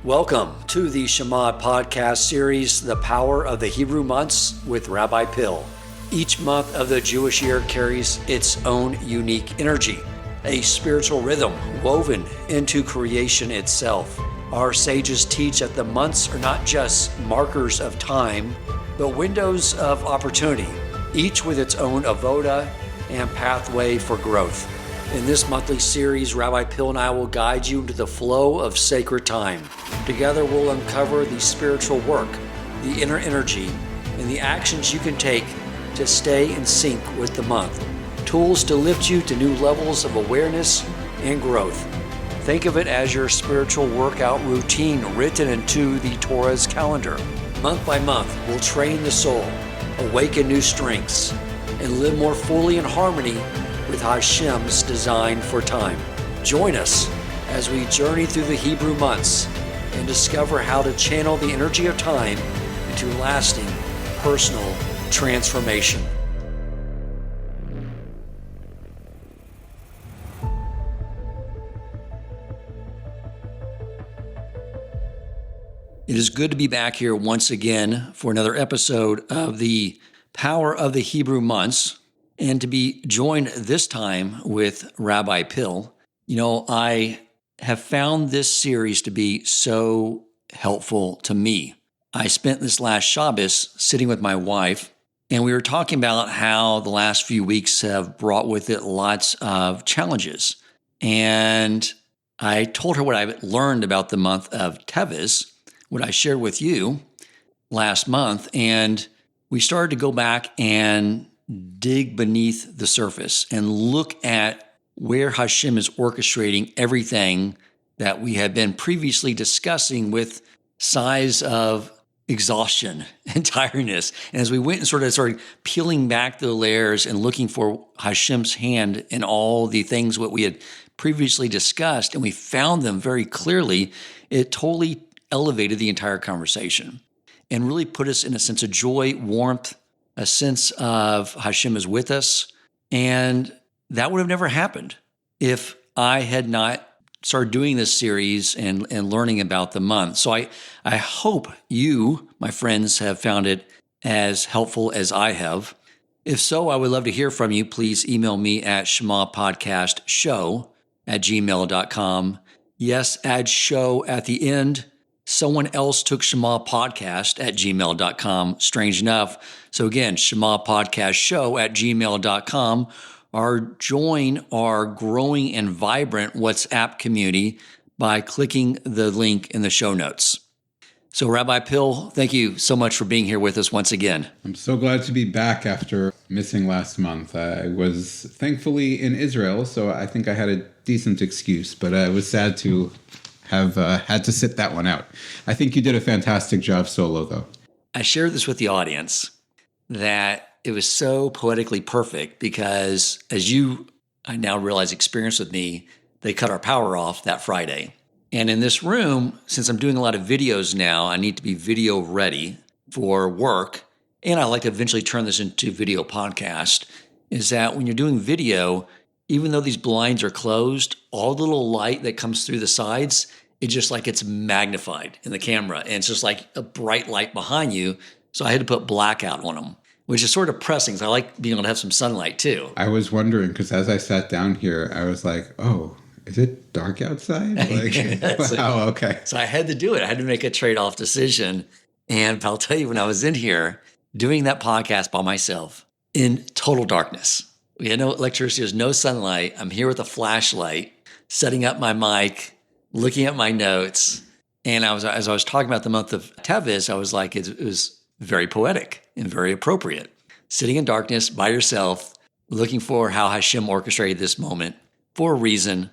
Welcome to the Shevat podcast series, The Power of the Hebrew Months with Rabbi Pill. Each month of the Jewish year carries its own unique energy, a spiritual rhythm woven into creation itself. Our sages teach that the months are not just markers of time, but windows of opportunity, each with its own avoda and pathway for growth. In this monthly series, Rabbi Pill and I will guide you into the flow of sacred time. Together, we'll uncover the spiritual work, the inner energy, and the actions you can take to stay in sync with the month. Tools to lift you to new levels of awareness and growth. Think of it as your spiritual workout routine written into the Torah's calendar. Month by month, we'll train the soul, awaken new strengths, and live more fully in harmony with Hashem's design for time. Join us as we journey through the Hebrew months and discover how to channel the energy of time into lasting personal transformation. It is good to be back here once again for another episode of the Power of the Hebrew Months, and to be joined this time with Rabbi Pill. You know, I have found this series to be so helpful to me. I spent this last Shabbos sitting with my wife, and we were talking about how the last few weeks have brought with it lots of challenges. And I told her what I learned about the month of Teves, what I shared with you last month, and we started to go back and dig beneath the surface and look at where Hashem is orchestrating everything that we have been previously discussing with sighs of exhaustion and tiredness. And as we went and started peeling back the layers and looking for Hashem's hand in all the things what we had previously discussed, and we found them very clearly, it totally elevated the entire conversation and really put us in a sense of joy, warmth, a sense of Hashem is with us. And that would have never happened if I had not started doing this series and learning about the month. So I hope you, my friends, have found it as helpful as I have. If so, I would love to hear from you. Please email me at shemapodcastshow@gmail.com. Yes, add show at the end. Someone else took shemapodcast@gmail.com, strange enough. So again, shemapodcastshow@gmail.com, or join our growing and vibrant WhatsApp community by clicking the link in the show notes. So Rabbi Pill, thank you so much for being here with us once again. I'm so glad to be back after missing last month. I was thankfully in Israel, so I think I had a decent excuse, but I was sad to have had to sit that one out. I think you did a fantastic job solo, though. I shared this with the audience that it was so poetically perfect because, as you, I now realize, experienced with me, they cut our power off that Friday. And in this room, since I'm doing a lot of videos now, I need to be video ready for work. And I like to eventually turn this into video podcast, is that when you're doing video, even though these blinds are closed, all the little light that comes through the sides, it's just like it's magnified in the camera. And it's just like a bright light behind you. So I had to put blackout on them, which is sort of pressing. So I like being able to have some sunlight too. I was wondering, because as I sat down here, I was like, oh, is it dark outside? Wow, okay. So I had to do it. I had to make a trade-off decision. And I'll tell you, when I was in here doing that podcast by myself in total darkness, we had no electricity, there's no sunlight. I'm here with a flashlight, setting up my mic, looking at my notes. And as I was talking about the month of Teves, I was like, it was very poetic and very appropriate. Sitting in darkness by yourself, looking for how Hashem orchestrated this moment for a reason.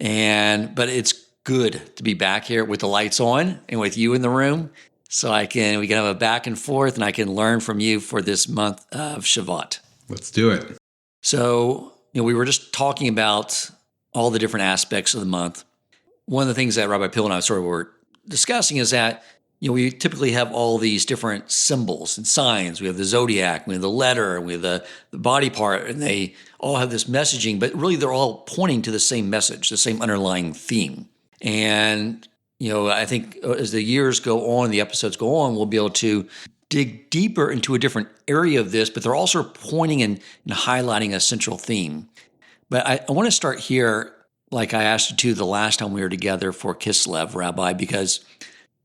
But it's good to be back here with the lights on and with you in the room. So we can have a back and forth, and I can learn from you for this month of Shevat. Let's do it. So, we were just talking about all the different aspects of the month. One of the things that Rabbi Pill and I were discussing is that, we typically have all these different symbols and signs. We have the zodiac, we have the letter, we have the body part, and they all have this messaging, but really they're all pointing to the same message, the same underlying theme. And, I think as the years go on, the episodes go on, we'll be able to dig deeper into a different area of this, but they're also pointing and highlighting a central theme. But I want to start here, like I asked you to the last time we were together for Kislev, Rabbi, because,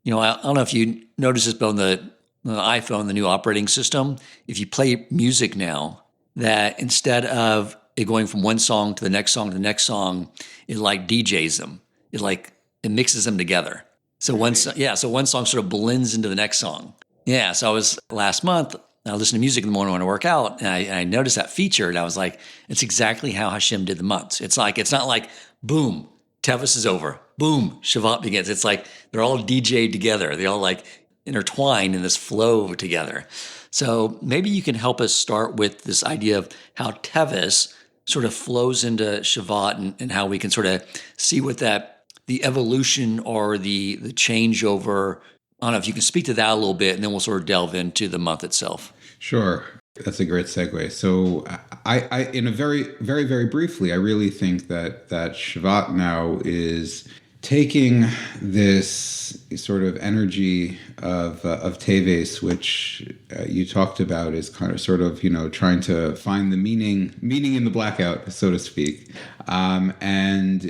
I don't know if you noticed this, but on the iPhone, the new operating system, if you play music now, that instead of it going from one song to the next song to the next song, it like DJs them. It mixes them together. So one song sort of blends into the next song. Yeah, so I was last month, I listened to music in the morning when I work out, and I noticed that feature, and I was like, it's exactly how Hashem did the months. It's not like, boom, Tevis is over. Boom, Shevat begins. It's like they're all DJ'd together. They all like intertwine in this flow together. So maybe you can help us start with this idea of how Tevis sort of flows into Shevat and how we can sort of see what the evolution or the changeover. I don't know if you can speak to that a little bit, and then we'll sort of delve into the month itself. Sure. That's a great segue. So I in a very, very, very briefly, I really think that Shevat now is taking this sort of energy of Teves, which you talked about, is kind of sort of, trying to find the meaning in the blackout, so to speak, and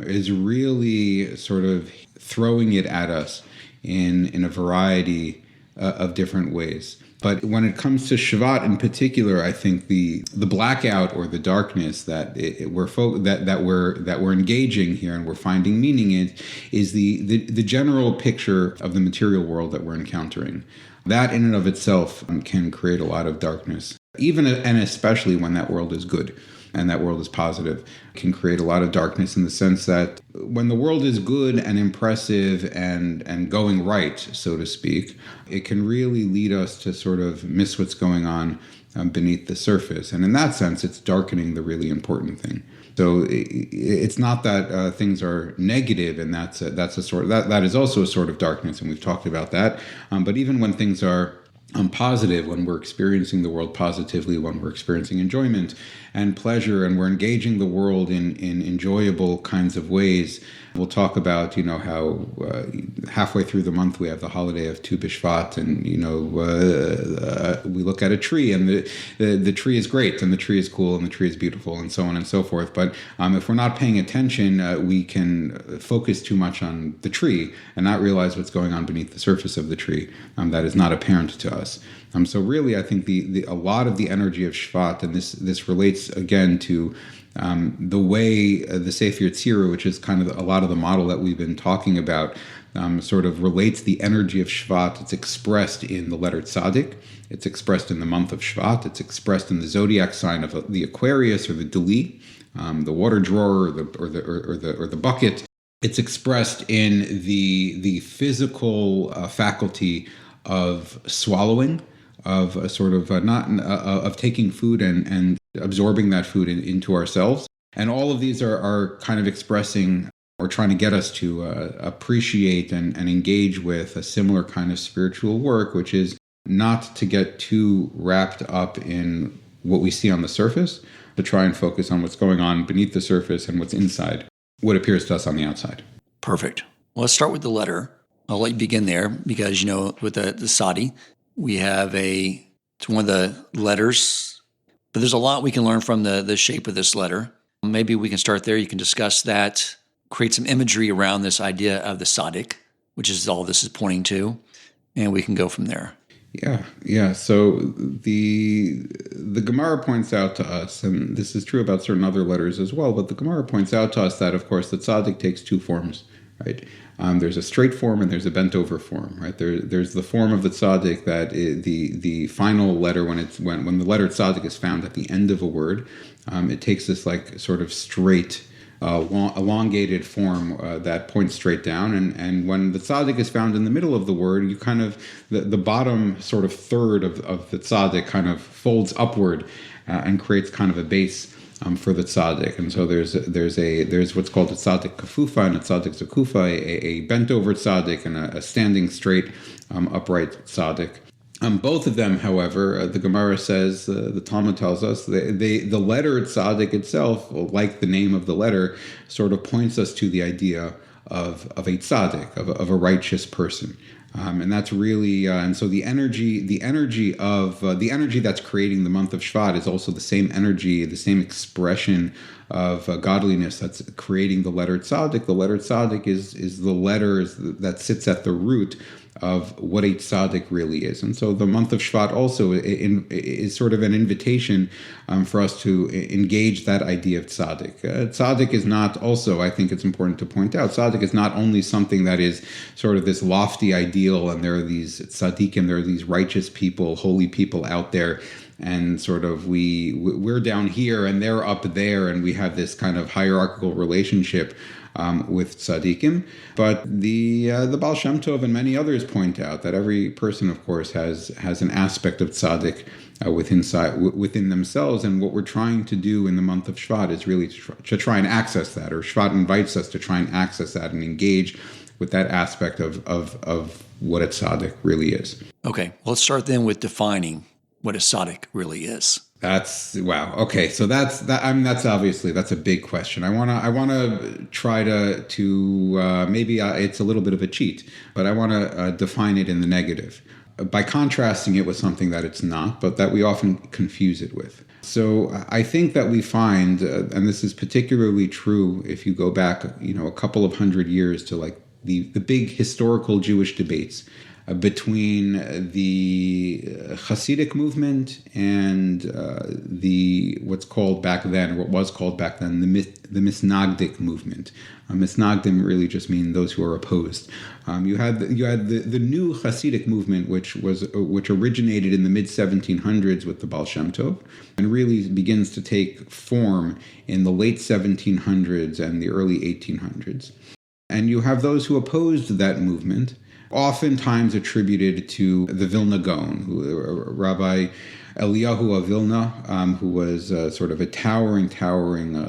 is really sort of throwing it at us in a variety of different ways. But when it comes to Shevat in particular, I think the blackout or the darkness that we're engaging here and we're finding meaning in is the general picture of the material world that we're encountering. That in and of itself can create a lot of darkness, even and especially when that world is good and that world is positive, can create a lot of darkness in the sense that when the world is good and impressive and going right, so to speak, it can really lead us to sort of miss what's going on beneath the surface. And in that sense, it's darkening the really important thing. So it's not that things are negative, and that is also a sort of darkness, and we've talked about that. But even when things are positive, when we're experiencing the world positively, when we're experiencing enjoyment and pleasure, and we're engaging the world in enjoyable kinds of ways. We'll talk about, how halfway through the month we have the holiday of Tu B'Shvat, and, we look at a tree, and the tree is great, and the tree is cool, and the tree is beautiful, and so on and so forth. But if we're not paying attention, we can focus too much on the tree and not realize what's going on beneath the surface of the tree that is not apparent to us. So really, I think a lot of the energy of Shevat, and this relates again to the way the Sefer Yetzirah, which is kind of a lot of the model that we've been talking about, sort of relates the energy of Shevat. It's expressed in the letter Tzadik. It's expressed in the month of Shevat. It's expressed in the zodiac sign of the Aquarius or the Dili, the water drawer or the bucket. It's expressed in the physical faculty of swallowing, of a sort of of taking food and absorbing that food into ourselves. And all of these are kind of expressing or trying to get us to appreciate and engage with a similar kind of spiritual work, which is not to get too wrapped up in what we see on the surface, but try and focus on what's going on beneath the surface and what's inside, what appears to us on the outside. Perfect. Well, let's start with the letter. I'll let you begin there because, with the Sadi, we have it's one of the letters, but there's a lot we can learn from the shape of this letter. Maybe we can start there. You can discuss that, create some imagery around this idea of the Tzaddik, which is all this is pointing to, and we can go from there. Yeah. So the Gemara points out to us, and this is true about certain other letters as well, but the Gemara points out to us that, of course, the Tzaddik takes two forms, right? There's a straight form and there's a bent over form, right? There's the form of the tzaddik that the final letter, when the letter tzaddik is found at the end of a word, it takes this like sort of straight, elongated form that points straight down. And when the tzaddik is found in the middle of the word, you kind of, the bottom sort of third of the tzaddik kind of folds upward and creates kind of a base for the tzaddik. And so there's what's called a tzaddik kafufa and a tzaddik zakufa, a bent over tzaddik and a standing straight, upright tzaddik. Both of them, however, the Gemara says, the Talmud tells us, the letter tzaddik itself, like the name of the letter, sort of points us to the idea of a tzaddik, of a righteous person. And that's really, and so the energy that's creating the month of Shevat is also the same energy, the same expression of godliness that's creating the letter tzaddik. The letter tzaddik is the letter that sits at the root of what a tzaddik really is. And so the month of Shevat also is sort of an invitation for us to engage that idea of tzaddik. Tzaddik is not also, I think it's important to point out, tzaddik is not only something that is sort of this lofty ideal, and there are these tzaddikim, there are these righteous people, holy people out there, and sort of we're down here and they're up there, and we have this kind of hierarchical relationship with tzaddikim. But the Baal Shem Tov and many others point out that every person, of course, has an aspect of tzaddik within themselves, and what we're trying to do in the month of Shevat is really to try and access that, or Shevat invites us to try and access that and engage with that aspect of what a tzaddik really is. Okay, well, let's start then with defining what a tzaddik really is. That's wow. Okay, so that's obviously a big question. I wanna try to maybe it's a little bit of a cheat, but I want to define it in the negative by contrasting it with something that it's not, but that we often confuse it with. So I think that we find, and this is particularly true if you go back, a couple of hundred years to like the big historical Jewish debates between the Hasidic movement and what was called back then, the Misnagdic movement. Misnagdim really just mean those who are opposed. You had the new Hasidic movement, which originated in the mid 1700s with the Baal Shem Tov, and really begins to take form in the late 1700s and the early 1800s. And you have those who opposed that movement, oftentimes attributed to the Vilna Gaon, Rabbi Eliyahu of Vilna, who was sort of a towering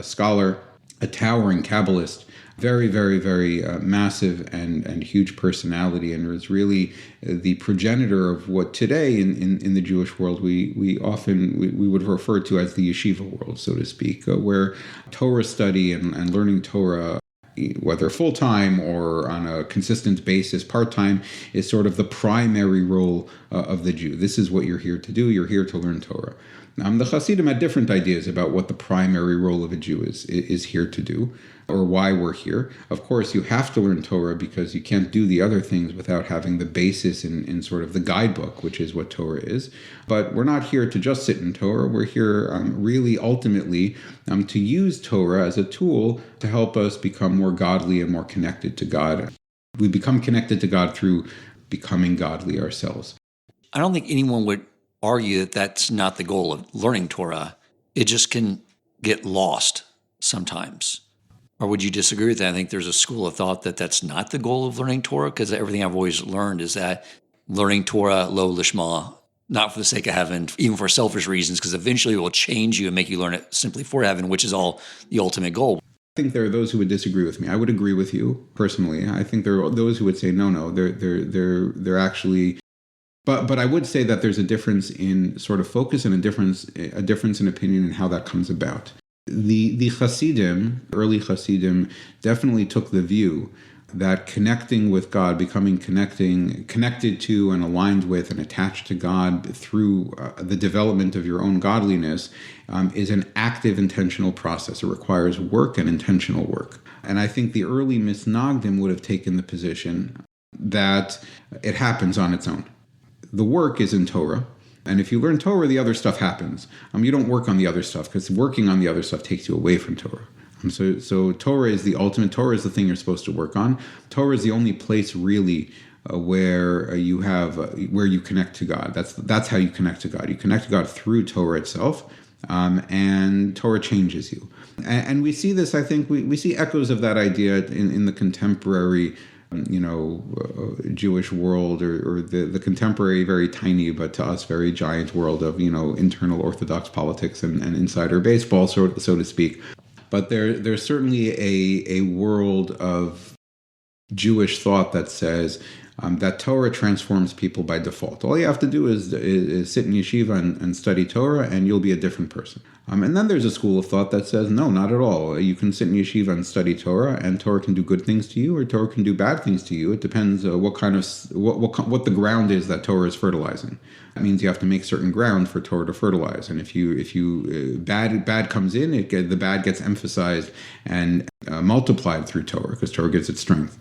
scholar, a towering Kabbalist, very, very, very massive and huge personality, and was really the progenitor of what today in the Jewish world we would refer to as the yeshiva world, so to speak, where Torah study and learning Torah, whether full-time or on a consistent basis, part-time, is sort of the primary role of the Jew. This is what you're here to do. You're here to learn Torah. The Hasidim had different ideas about what the primary role of a Jew is here to do, or why we're here. Of course, you have to learn Torah because you can't do the other things without having the basis in sort of the guidebook, which is what Torah is. But we're not here to just sit in Torah. We're here really ultimately to use Torah as a tool to help us become more godly and more connected to God. We become connected to God through becoming godly ourselves. I don't think anyone would argue that that's not the goal of learning Torah. It just can get lost sometimes. Or would you disagree with that? I think there's a school of thought that that's not the goal of learning Torah, because everything I've always learned is that learning Torah lo lishma, not for the sake of heaven, even for selfish reasons, because eventually it will change you and make you learn it simply for heaven, which is all the ultimate goal. I think there are those who would disagree with me. I would agree with you personally. I think there are those who would say no, they're actually. But I would say that there's a difference in sort of focus and a difference in opinion and how that comes about. The Hasidim, early Hasidim, definitely took the view that connecting with God, becoming connected to and aligned with and attached to God through the development of your own godliness is an active, intentional process. It requires work and intentional work. And I think the early Misnagdim would have taken the position that it happens on its own. The work is in Torah. And if you learn Torah, the other stuff happens. You don't work on the other stuff, because working on the other stuff takes you away from Torah. So Torah is the ultimate. Torah is the thing you're supposed to work on. Torah is the only place really where you connect to God. That's how you connect to God. You connect to God through Torah itself, and Torah changes you. And we see this. I think we see echoes of that idea in the contemporary Jewish world, or the contemporary, very tiny, but to us very giant world of, internal Orthodox politics and insider baseball, so to speak. But there's certainly a world of Jewish thought that says that Torah transforms people by default. All you have to do is sit in yeshiva and study Torah, and you'll be a different person. And then there's a school of thought that says, no, not at all. You can sit in yeshiva and study Torah, and Torah can do good things to you, or Torah can do bad things to you. It depends what the ground is that Torah is fertilizing. That means you have to make certain ground for Torah to fertilize. And if bad comes in, the bad gets emphasized and multiplied through Torah, because Torah gives it strength.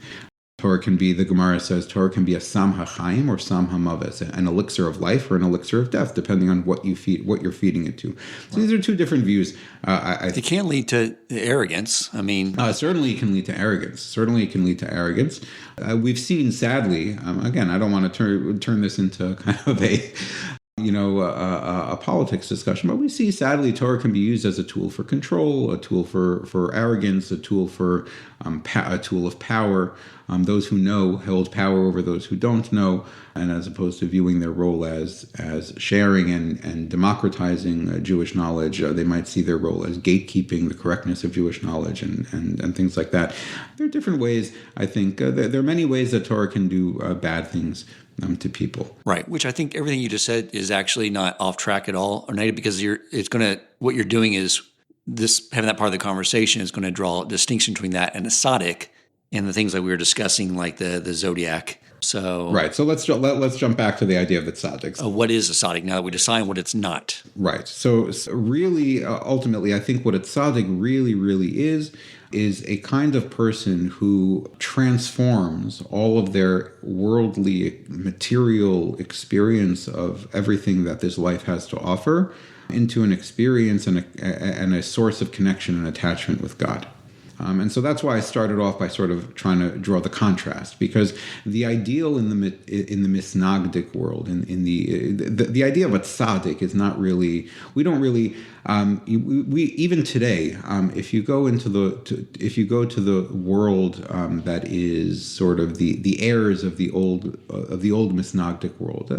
Torah can be, the Gemara says, Torah can be a sam hachaim or sam hamaves, an elixir of life or an elixir of death, depending on what you're feeding it to. So these are two different views. It can lead to arrogance. I mean, certainly it can lead to arrogance. We've seen, sadly, again, I don't want to turn this into kind of a politics discussion, but we see, sadly, Torah can be used as a tool for control, a tool for arrogance, a tool of power. Those who know hold power over those who don't know, and as opposed to viewing their role as sharing and democratizing Jewish knowledge, they might see their role as gatekeeping the correctness of Jewish knowledge and things like that. There are different ways, I think. There are many ways that Torah can do bad things to people. Right, which I think everything you just said is actually not off track at all, or negative, because what you're doing is having that part of the conversation is going to draw a distinction between that and a tzaddik and the things that we were discussing, like the zodiac. So right. So let's jump back to the idea of the tzaddik. What is a tzaddik now that we decide what it's not? Right. So really, ultimately, I think what a tzaddik really, really is a kind of person who transforms all of their worldly, material experience of everything that this life has to offer into an experience and a source of connection and attachment with God. And so that's why I started off by sort of trying to draw the contrast, because the ideal in the misnagdic world, in the idea of a tzaddik is not really, we don't really, we even today, if you go to the world that is sort of the heirs of the old misnagdic world,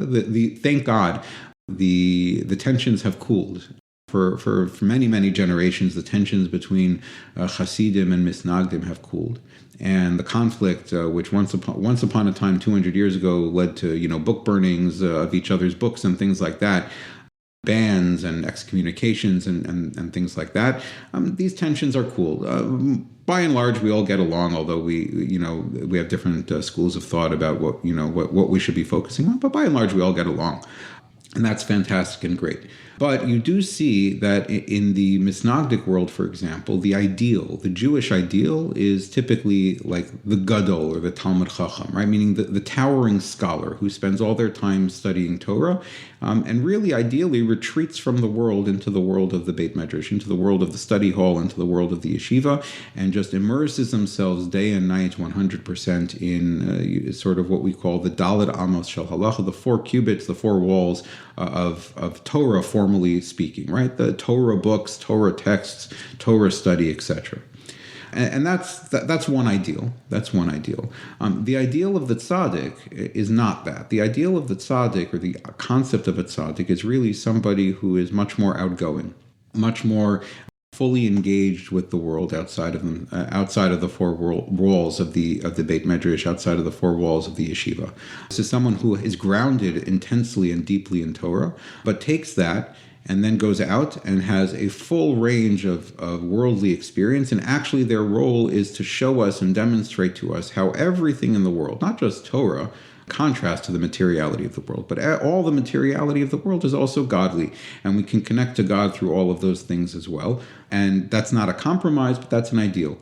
thank God, the tensions have cooled. For many, many generations, the tensions between Hasidim and Misnagdim have cooled. And the conflict, which once upon a time, 200 years ago, led to book burnings of each other's books and things like that, bans and excommunications and things like that, these tensions are cooled. By and large, we all get along, although we have different schools of thought about what we should be focusing on. But by and large, we all get along. And that's fantastic and great. But you do see that in the Misnagdic world, for example, the Jewish ideal is typically like the Gadol or the Talmud Chacham, right? Meaning the towering scholar who spends all their time studying Torah and really ideally retreats from the world into the world of the Beit Medrash, into the world of the study hall, into the world of the yeshiva, and just immerses themselves day and night 100% in sort of what we call the Daled Amos Shel Halacha, the 4 cubits, the 4 walls of Torah, formally speaking, right? The Torah books, Torah texts, Torah study, etc. And that's one ideal. That's one ideal. The ideal of the tzaddik is not that. The ideal of the tzaddik, or the concept of a tzaddik, is really somebody who is much more outgoing, much more fully engaged with the world outside of them, outside of the 4 walls of the Beit Medrash, outside of the 4 walls of the yeshiva. This is someone who is grounded intensely and deeply in Torah, but takes that and then goes out and has a full range of worldly experience. And actually their role is to show us and demonstrate to us how everything in the world, not just Torah, contrast to the materiality of the world, but all the materiality of the world is also godly, and we can connect to God through all of those things as well. And that's not a compromise, but that's an ideal.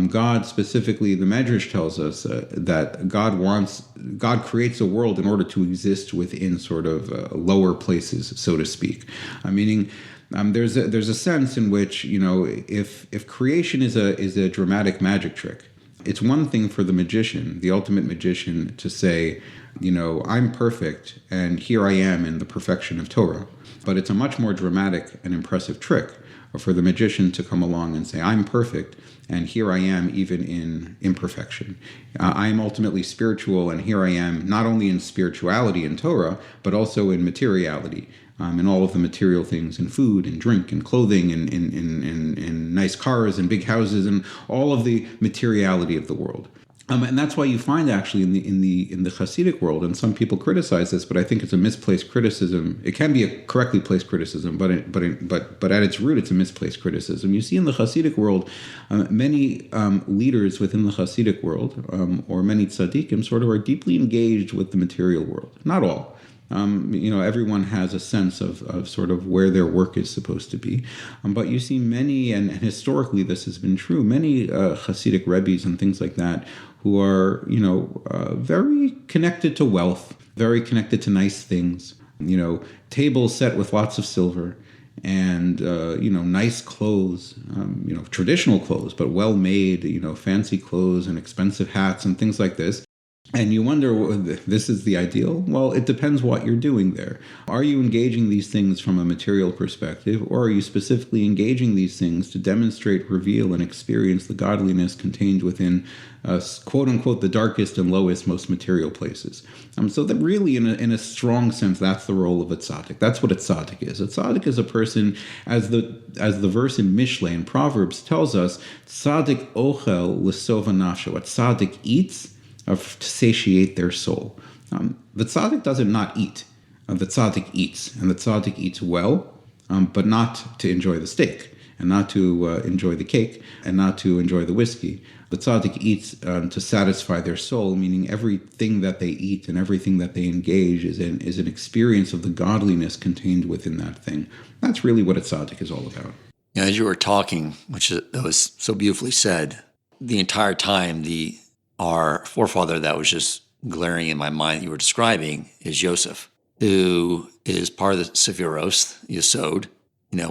God, specifically, the Medrash tells us that God creates a world in order to exist within sort of lower places, so to speak. Meaning, there's a sense in which if creation is a dramatic magic trick, it's one thing for the magician, the ultimate magician, to say, I'm perfect, and here I am in the perfection of Torah. But it's a much more dramatic and impressive trick for the magician to come along and say, I'm perfect, and here I am even in imperfection. I am ultimately spiritual, and here I am not only in spirituality and Torah, but also in materiality, in all of the material things, in food and drink and clothing and in nice cars and big houses and all of the materiality of the world. And that's why you find actually in the Hasidic world, and some people criticize this, but I think it's a misplaced criticism. It can be a correctly placed criticism, but at its root, it's a misplaced criticism. You see in the Hasidic world, many leaders within the Hasidic world, or many tzaddikim, sort of are deeply engaged with the material world. Not all. Everyone has a sense of sort of where their work is supposed to be. But you see many, and historically this has been true, many Hasidic rebbes and things like that who are, very connected to wealth, very connected to nice things, tables set with lots of silver and, nice clothes, traditional clothes, but well-made, fancy clothes and expensive hats and things like this. And you wonder, this is the ideal? Well, it depends what you're doing there. Are you engaging these things from a material perspective, or are you specifically engaging these things to demonstrate, reveal, and experience the godliness contained within, quote unquote, the darkest and lowest, most material places? So that really, in a strong sense, that's the role of a tzaddik. That's what a tzaddik is. A tzaddik is a person, as the verse in Mishlei in Proverbs tells us, tzaddik ochel l'sova nafsho. A tzaddik eats to satiate their soul. The tzaddik doesn't not eat. The tzaddik eats, and the tzaddik eats well, but not to enjoy the steak, and not to enjoy the cake, and not to enjoy the whiskey. The tzaddik eats to satisfy their soul, meaning everything that they eat and everything that they engage is an experience of the godliness contained within that thing. That's really what a tzaddik is all about. As you were talking, which was so beautifully said, the entire time our forefather that was just glaring in my mind that you were describing is Yosef, who is part of the Sephiros, Yesod,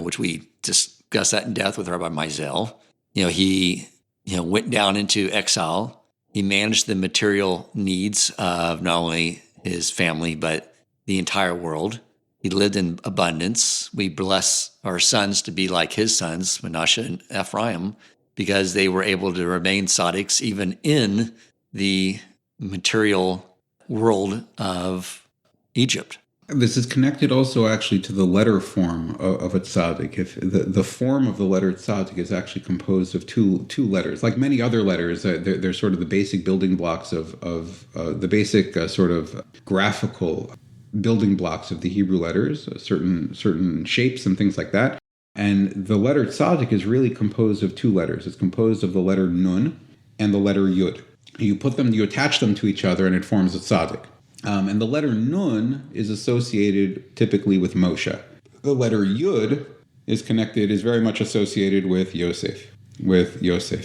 which we discussed that in depth with Rabbi Mizell. He went down into exile. He managed the material needs of not only his family, but the entire world. He lived in abundance. We bless our sons to be like his sons, Menashe and Ephraim, because they were able to remain tzaddiks even in the material world of Egypt. This is connected also actually to the letter form of a tzaddik. If the form of the letter tzaddik is actually composed of two letters, like many other letters, they're sort of the basic building blocks of the basic sort of graphical building blocks of the Hebrew letters, certain shapes and things like that. And the letter tzaddik is really composed of two letters. It's composed of the letter nun and the letter yud. You attach them to each other, and it forms a tzaddik. And the letter nun is associated typically with Moshe. The letter yud is very much associated with Yosef.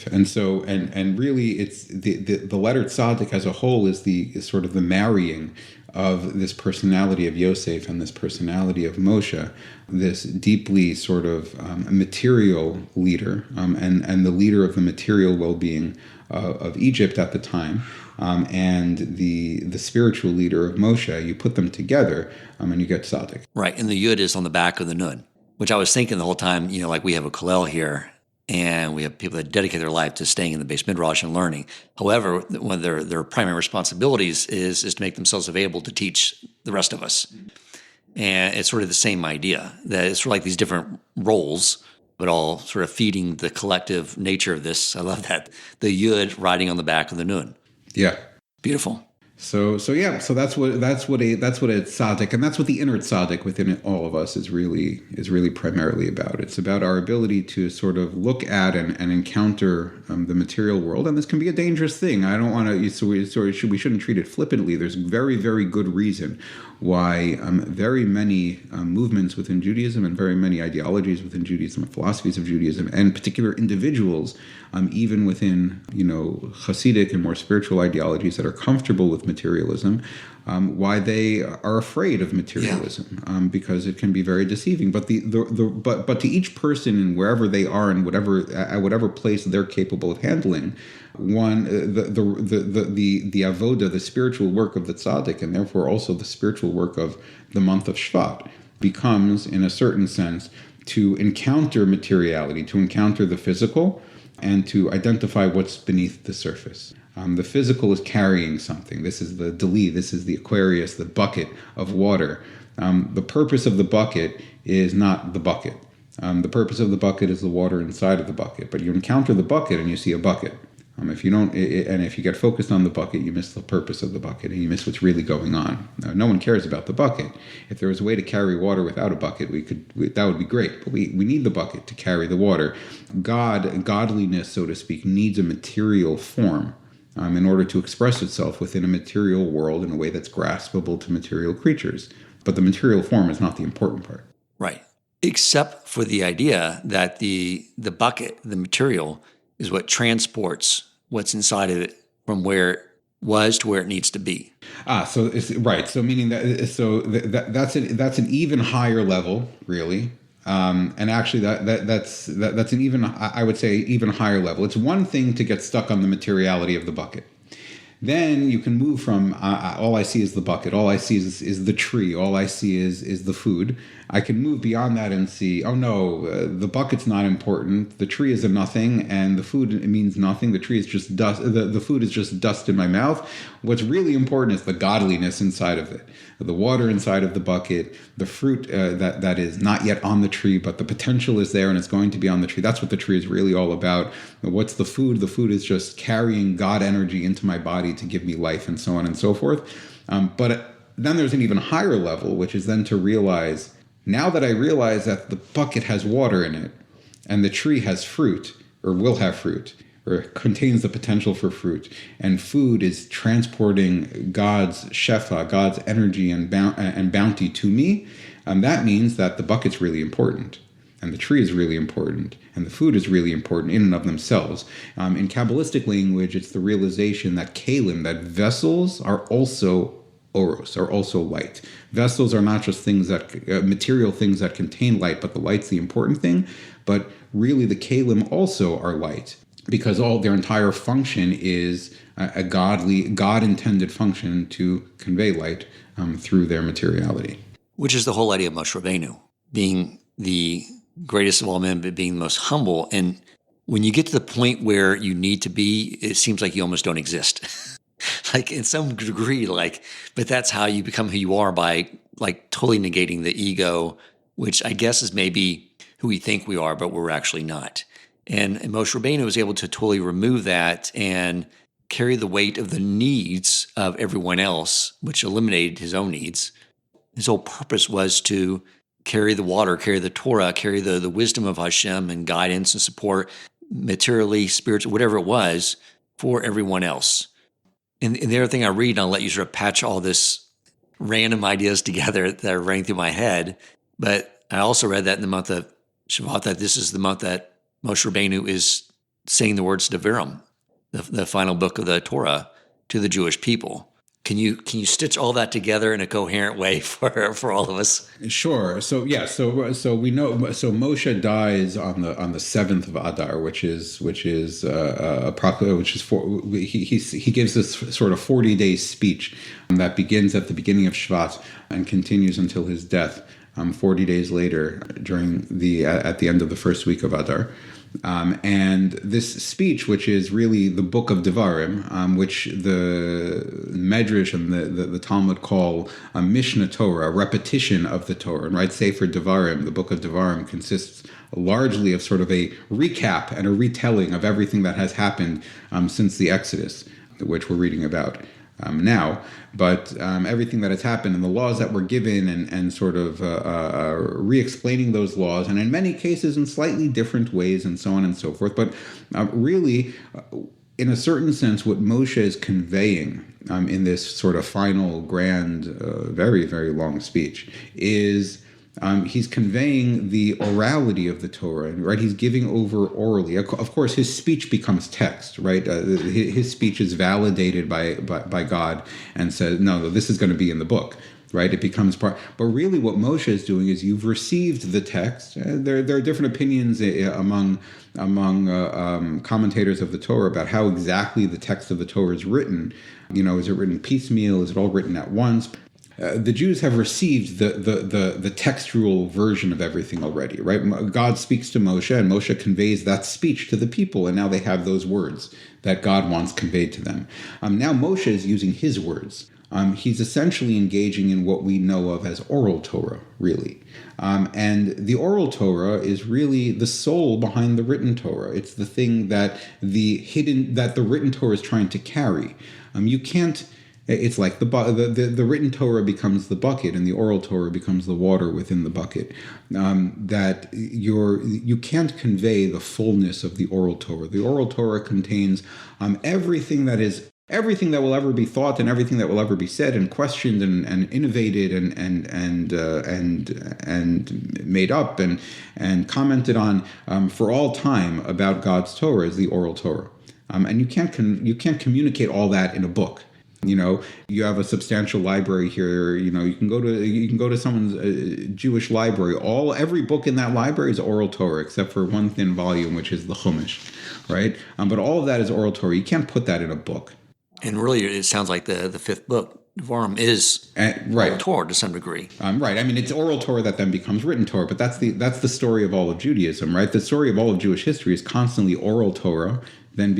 And so, and really, it's the letter tzaddik as a whole is sort of the marrying of this personality of Yosef and this personality of Moshe, this deeply sort of material leader, and the leader of the material well-being of Egypt at the time, and the spiritual leader of Moshe. You put them together, and you get tzaddik. Right, and the yud is on the back of the nun, which I was thinking the whole time, like we have a kollel here, and we have people that dedicate their life to staying in the base midrash and learning. However, one of their primary responsibilities is to make themselves available to teach the rest of us. And it's sort of the same idea, that it's sort of like these different roles, but all sort of feeding the collective nature of this. I love that. The yud riding on the back of the nun. Yeah. Beautiful. So that's what a tzaddik, and that's what the inner tzaddik within all of us is really primarily about. It's about our ability to sort of look at and encounter the material world, and this can be a dangerous thing. I don't want to. We shouldn't treat it flippantly. There's very, very good reason why very many movements within Judaism and very many ideologies within Judaism and philosophies of Judaism and particular individuals, even within Hasidic and more spiritual ideologies that are comfortable with materialism, why they are afraid of materialism, because it can be very deceiving. But but to each person and wherever they are and at whatever place they're capable of handling, the avoda, the spiritual work of the tzaddik, and therefore also the spiritual work of the month of Shevat, becomes, in a certain sense, to encounter materiality, to encounter the physical, and to identify what's beneath the surface. The physical is carrying something. This is the deli, this is the Aquarius, the bucket of water. The purpose of the bucket is not the bucket. The purpose of the bucket is the water inside of the bucket. But you encounter the bucket and you see a bucket. If you don't, and if you get focused on the bucket, you miss the purpose of the bucket, and you miss what's really going on. No one cares about the bucket. If there was a way to carry water without a bucket, that would be great. But we need the bucket to carry the water. Godliness, so to speak, needs a material form in order to express itself within a material world in a way that's graspable to material creatures. But the material form is not the important part. Right. Except for the idea that the bucket, the material, is what transports what's inside of it from where it was to where it needs to be. So it's right. So meaning that's an even higher level, really. And actually, that's an even, I would say, even higher level. It's one thing to get stuck on the materiality of the bucket. Then you can move from all I see is the bucket, all I see is the tree, all I see is the food. I can move beyond that and see, oh no, the bucket's not important, the tree is a nothing, and the food means nothing. The tree is just dust. The food is just dust in my mouth. What's really important is the godliness inside of it, the water inside of the bucket, the fruit that is not yet on the tree, but the potential is there and it's going to be on the tree. That's what the tree is really all about. What's the food? The food is just carrying God energy into my body to give me life, and so on and so forth. But then there's an even higher level, which is then to realize, now that I realize that the bucket has water in it and the tree has fruit, or will have fruit, or contains the potential for fruit, and food is transporting God's shefa, God's energy and bounty to me, that means that the bucket's really important. And the tree is really important, and the food is really important in and of themselves. In Kabbalistic language, it's the realization that kalim, that vessels are also oros, are also light. Vessels are not just things that, material things that contain light, but the light's the important thing. But really the kalim also are light, because all their entire function is a God-intended function to convey light through their materiality. Which is the whole idea of Moshe Rabbeinu, being the greatest of all men, but being the most humble. And when you get to the point where you need to be, it seems like you almost don't exist. Like in some degree, but that's how you become who you are, by totally negating the ego, which I guess is maybe who we think we are, but we're actually not. And Moshe Rabbeinu was able to totally remove that and carry the weight of the needs of everyone else, which eliminated his own needs. His whole purpose was to carry the water, carry the Torah, carry the wisdom of Hashem and guidance and support, materially, spiritually, whatever it was, for everyone else. And the other thing I read, and I'll let you sort of patch all this random ideas together that are running through my head, but I also read that in the month of Shevat, that this is the month that Moshe Rabbeinu is saying the words Devarim, the final book of the Torah, to the Jewish people. Can you stitch all that together in a coherent way for all of us? Sure. So we know. So Moshe dies on the 7th of Adar, which is he gives this sort of 40-day speech that begins at the beginning of Shevat and continues until his death. 40 days later, at the end of the first week of Adar. And this speech, which is really the book of Devarim, which the Medrash and the Talmud call a Mishnah Torah, a repetition of the Torah, right? Sefer Devarim, the book of Devarim, consists largely of sort of a recap and a retelling of everything that has happened since the Exodus, which we're reading about now, but everything that has happened and the laws that were given and sort of re-explaining those laws, and in many cases in slightly different ways and so on and so forth. But really, in a certain sense, what Moshe is conveying in this sort of final, grand, very, very long speech is he's conveying the orality of the Torah, right? He's giving over orally. Of course, his speech becomes text, right? His speech is validated by God and says, no, this is going to be in the book, right? It becomes part. But really what Moshe is doing is you've received the text. There are different opinions among commentators of the Torah about how exactly the text of the Torah is written. Is it written piecemeal? Is it all written at once? The Jews have received the textual version of everything already, right? God speaks to Moshe, and Moshe conveys that speech to the people, and now they have those words that God wants conveyed to them. Now Moshe is using his words. he's essentially engaging in what we know of as oral Torah, really. And the oral Torah is really the soul behind the written Torah. It's the thing that the written Torah is trying to carry. You can't. It's like the written Torah becomes the bucket, and the oral Torah becomes the water within the bucket. That you can't convey the fullness of the oral Torah. The oral Torah contains everything that will ever be thought and everything that will ever be said and questioned and innovated and made up and commented on for all time about God's Torah is the oral Torah. And you can't communicate all that in a book. You have a substantial library here. You can go to someone's Jewish library. Every book in that library is oral Torah, except for one thin volume, which is the Chumash, right? But all of that is oral Torah. You can't put that in a book. And really, it sounds like the fifth book, Devarim, is oral Torah to some degree. Right. I mean, it's oral Torah that then becomes written Torah, but that's the story of all of Judaism, right? The story of all of Jewish history is constantly oral Torah, then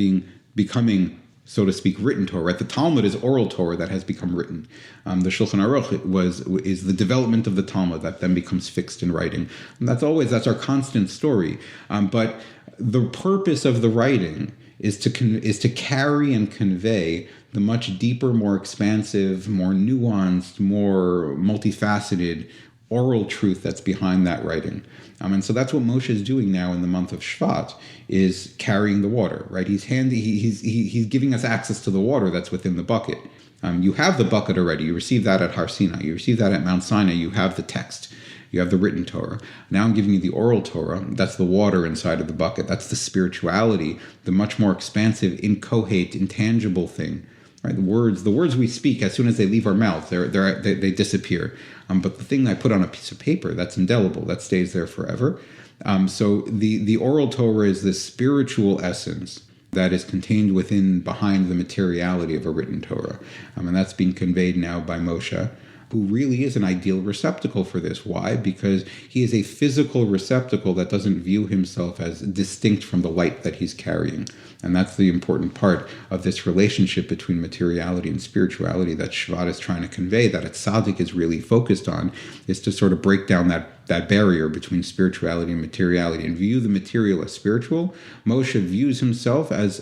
becoming, so to speak, written Torah. Right? The Talmud is oral Torah that has become written. The Shulchan Aruch is the development of the Talmud that then becomes fixed in writing. And that's our constant story. But the purpose of the writing is to carry and convey the much deeper, more expansive, more nuanced, more multifaceted oral truth that's behind that writing. And so that's what Moshe is doing now in the month of Shevat, is carrying the water, right? He's giving us access to the water that's within the bucket. You have the bucket already. You received that at Har Sinai. You received that at Mount Sinai. You have the text. You have the written Torah. Now I'm giving you the oral Torah. That's the water inside of the bucket. That's the spirituality, the much more expansive, inchoate, intangible thing. Right? The words we speak, as soon as they leave our mouths, they disappear. But the thing I put on a piece of paper, that's indelible. That stays there forever. So the oral Torah is this spiritual essence that is contained behind the materiality of a written Torah. And that's being conveyed now by Moshe, who really is an ideal receptacle for this. Why? Because he is a physical receptacle that doesn't view himself as distinct from the light that he's carrying. And that's the important part of this relationship between materiality and spirituality that Shevat is trying to convey, that a tzaddik is really focused on, is to sort of break down that barrier between spirituality and materiality and view the material as spiritual. Moshe views himself as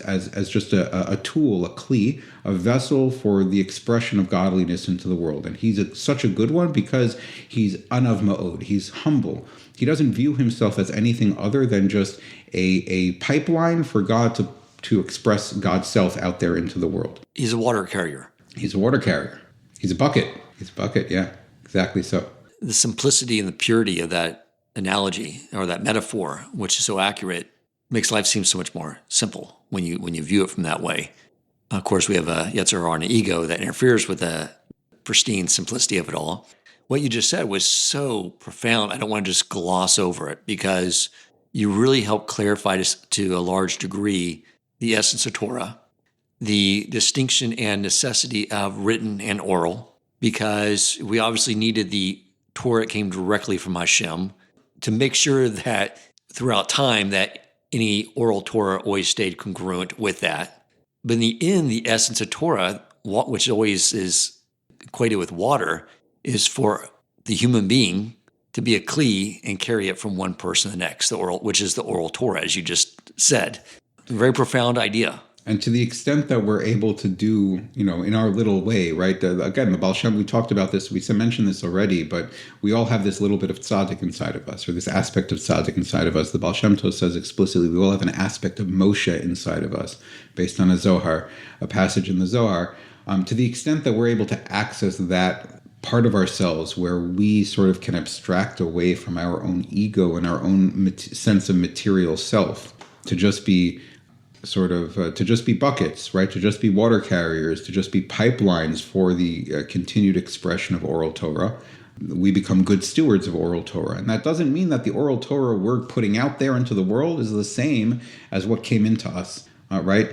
just a tool, a kli, a vessel for the expression of godliness into the world. And he's such a good one because he's anav ma'od, he's humble. He doesn't view himself as anything other than just a pipeline for God to express God's self out there into the world. He's a water carrier. He's a water carrier. He's a bucket. He's a bucket, yeah, exactly so. The simplicity and the purity of that analogy or that metaphor, which is so accurate, makes life seem so much more simple when you view it from that way. Of course, we have a Yetzer Hara and an ego that interferes with the pristine simplicity of it all. What you just said was so profound. I don't want to just gloss over it because you really help clarify to a large degree the essence of Torah, the distinction and necessity of written and oral, because we obviously needed the Torah that came directly from Hashem to make sure that throughout time that any oral Torah always stayed congruent with that. But in the end, the essence of Torah, which always is equated with water, is for the human being to be a kli and carry it from one person to the next, which is the oral Torah, as you just said. A very profound idea. And to the extent that we're able to do, in our little way, right? Again, the Baal Shem, we talked about this, we mentioned this already, but we all have this little bit of tzaddik inside of us, or this aspect of tzaddik inside of us. The Baal Shem Tov says explicitly, we all have an aspect of Moshe inside of us, based on a passage in the Zohar. To the extent that we're able to access that part of ourselves where we sort of can abstract away from our own ego and our own sense of material self, to just be to just be buckets, right? To just be water carriers, to just be pipelines for the continued expression of oral Torah. We become good stewards of oral Torah. And that doesn't mean that the oral Torah we're putting out there into the world is the same as what came into us, right?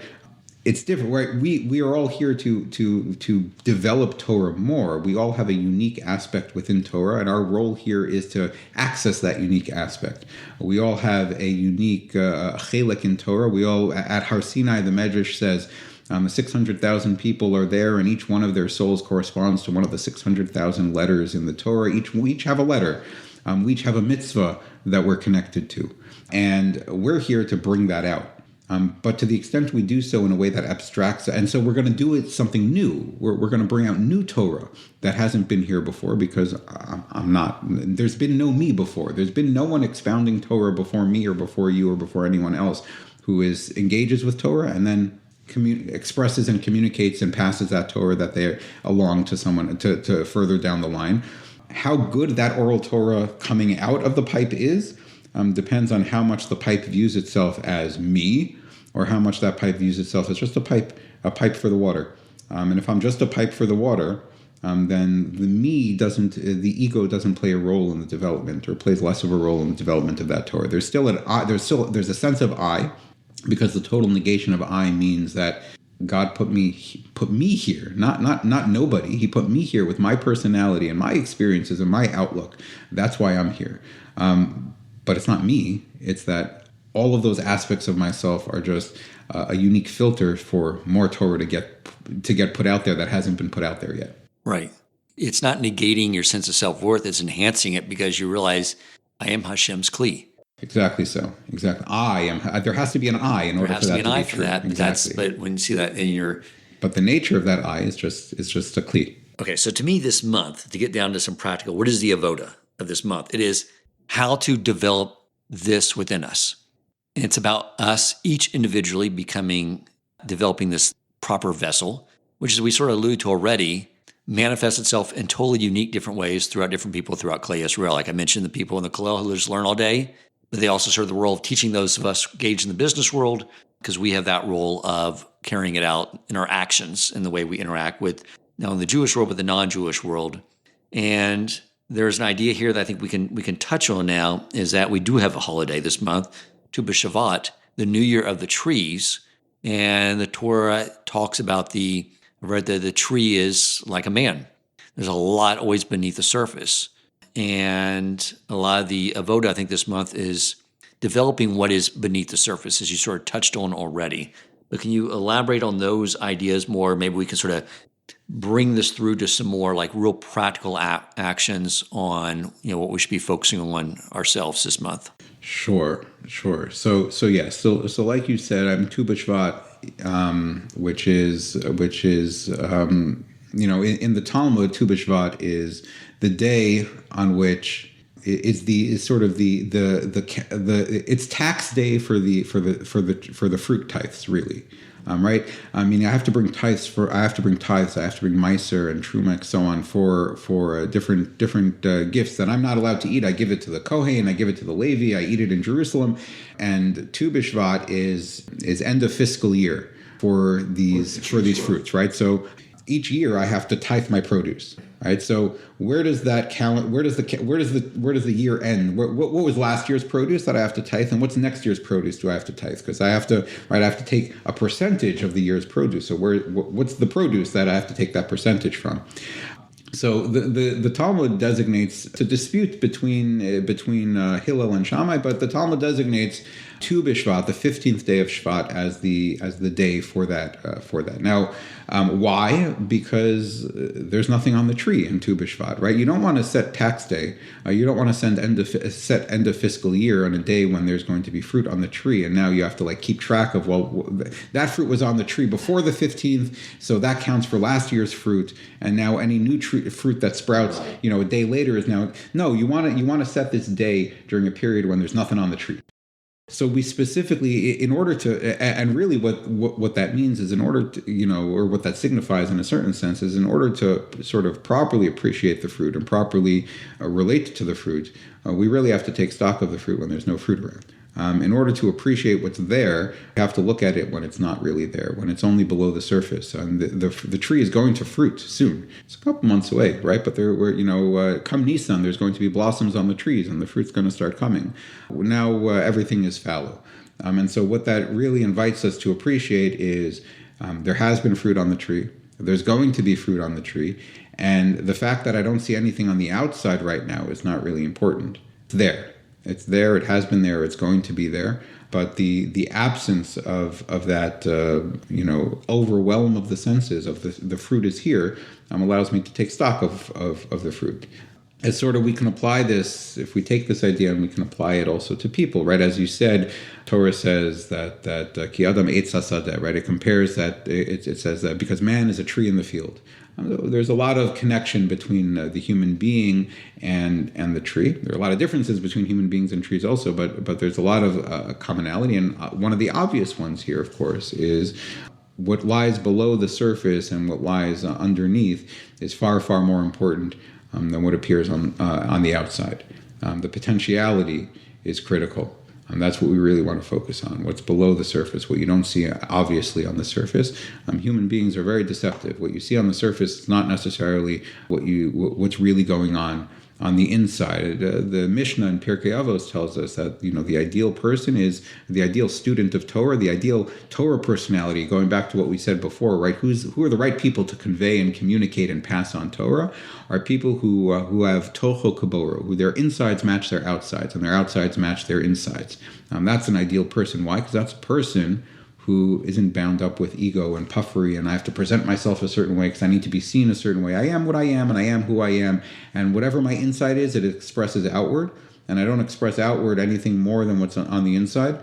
It's different, right? We are all here to develop Torah more. We all have a unique aspect within Torah, and our role here is to access that unique aspect. We all have a unique chelek in Torah. We all, at Har Sinai, the Medrash says, The 600,000 people are there, and each one of their souls corresponds to one of the 600,000 letters in the Torah. We each have a letter. We each have a mitzvah that we're connected to. And we're here to bring that out. But to the extent we do so in a way that abstracts, and so we're going to do it something new. We're going to bring out new Torah that hasn't been here before, because there's been no me before. There's been no one expounding Torah before me or before you or before anyone else who engages with Torah and then expresses and communicates and passes that Torah that they're along to someone to further down the line. How good that oral Torah coming out of the pipe is depends on how much the pipe views itself as me, or how much that pipe views itself as just a pipe for the water. And if I'm just a pipe for the water, then the ego doesn't play a role in the development, or plays less of a role in the development of that Torah. There's a sense of I, because the total negation of I means that God put me here, not nobody. He put me here with my personality and my experiences and my outlook. That's why I'm here. But it's not me. It's that all of those aspects of myself are just a unique filter for more Torah to get put out there that hasn't been put out there yet. Right. It's not negating your sense of self-worth. It's enhancing it, because you realize I am Hashem's kli. Exactly so. Exactly. There has to be an I in order for that to be true. There has to be an I for that. Exactly. But when you see that in your... But the nature of that I is just a kli. Okay, so to me this month, to get down to some practical, what is the avoda of this month? It is how to develop this within us. And it's about us each individually developing this proper vessel, which, as we sort of alluded to already, manifests itself in totally unique different ways throughout different people throughout Klei Yisrael. Like I mentioned, the people in the Kollel who just learn all day, but they also serve the role of teaching those of us engaged in the business world, because we have that role of carrying it out in our actions in the way we interact with not only the Jewish world, but the non-Jewish world. And there's an idea here that I think we can touch on now, is that we do have a holiday this month, Tu B'Shevat, the New Year of the trees. And the Torah talks about the tree is like a man. There's a lot always beneath the surface. And a lot of the avoda, I think, this month is developing what is beneath the surface, as you sort of touched on already. But can you elaborate on those ideas more? Maybe we can sort of bring this through to some more like real practical actions on, what we should be focusing on ourselves this month. Sure. So like you said, I'm Tu B'Shvat, which is in the Talmud, Tu B'Shvat is the day on which it's tax day for the fruit tithes, really. Right? I mean, I have to bring tithes. I have to bring Meiser and Truma, so on, for different gifts that I'm not allowed to eat. I give it to the Kohen, I give it to the Levi, I eat it in Jerusalem. And Tu B'Shvat is end of fiscal year for these fruits, right? So each year I have to tithe my produce, right? So where does the year end? What was last year's produce that I have to tithe, and what's next year's produce do I have to tithe? Because I have to take a percentage of the year's produce. So what's the produce that I have to take that percentage from? So the Talmud designates, it's a dispute between Hillel and Shammai, but the Talmud designates Tu B'Shvat, the 15th day of Shvat, as the day for that. Now, why? Because there's nothing on the tree in Tu B'Shvat, right? You don't want to set tax day. You don't want to set end of fiscal year on a day when there's going to be fruit on the tree, and now you have to keep track of, that fruit was on the tree before the 15th, so that counts for last year's fruit, and now any new fruit that sprouts, a day later is now. No, you want to set this day during a period when there's nothing on the tree. So we specifically, in order to, and really what that means is, in order to, or what that signifies in a certain sense, is in order to sort of properly appreciate the fruit and properly relate to the fruit, we really have to take stock of the fruit when there's no fruit around. In order to appreciate what's there, you have to look at it when it's not really there, when it's only below the surface. And the tree is going to fruit soon. It's a couple months away, right? But come Nisan, there's going to be blossoms on the trees, and the fruit's going to start coming. Now everything is fallow. And so what that really invites us to appreciate is there has been fruit on the tree. There's going to be fruit on the tree. And the fact that I don't see anything on the outside right now is not really important. It's there. It's there. It has been there. It's going to be there. But the absence of that overwhelm of the senses of the fruit is here allows me to take stock of the fruit. As sort of we can apply this, if we take this idea and we can apply it also to people, right? As you said, Torah says that ki adam eitz hasadeh, right? It compares that, it says that because man is a tree in the field. There's a lot of connection between the human being and the tree. There are a lot of differences between human beings and trees also, but there's a lot of commonality. And one of the obvious ones here, of course, is what lies below the surface and what lies underneath is far, far more important than what appears on the outside. The potentiality is critical. That's what we really want to focus on, what's below the surface, what you don't see obviously on the surface. Human beings are very deceptive. What you see on the surface is not necessarily what's really going on the inside. The Mishnah in Pirkei Avos tells us that the ideal person is the ideal student of Torah, the ideal Torah personality, going back to what we said before, right? Who are the right people to convey and communicate and pass on Torah? Are people who have toho kaboro, who their insides match their outsides and their outsides match their insides. That's an ideal person. Why? Because that's a person who isn't bound up with ego and puffery, and I have to present myself a certain way because I need to be seen a certain way. I am what I am, and I am who I am, and whatever my inside is, it expresses outward, and I don't express outward anything more than what's on the inside.